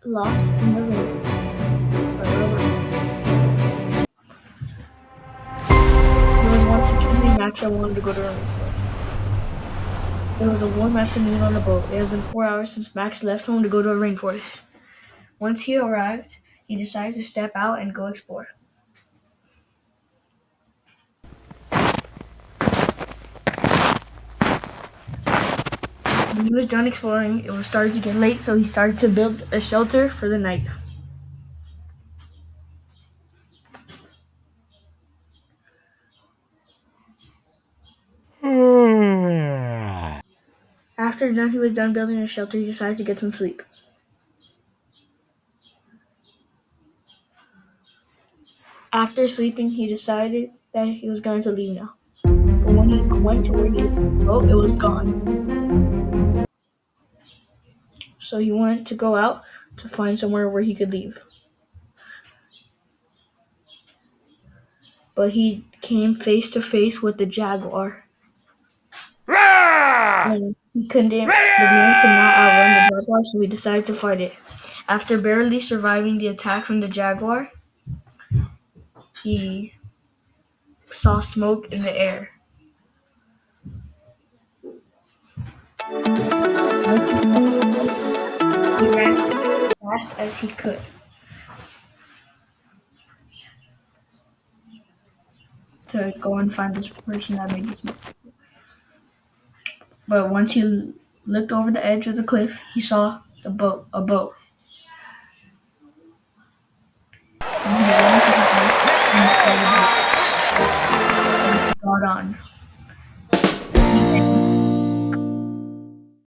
Lost in the rainforest. There was once a kid named Max that wanted to go to the rainforest. It was a warm afternoon on a boat. It had been 4 hours since Max left home to go to a rainforest. Once he arrived, he decided to step out and go explore. When he was done exploring, it was starting to get late, so he started to build a shelter for the night. After he was done building a shelter, he decided to get some sleep. After sleeping, he decided that he was going to leave now. But when he went to where he left the boat, it was gone. So he wanted to go out to find somewhere where he could leave. But he came face to face with the jaguar. And the man could not outrun the jaguar, so he decided to fight it. After barely surviving the attack from the jaguar, he saw smoke in the air. Once he saw the smoke, he ran as fast as he could to go and find this person that made the smoke. But once he looked over the edge of the cliff, he saw a boat. And he ran to the boat and saw the boat. And he got on.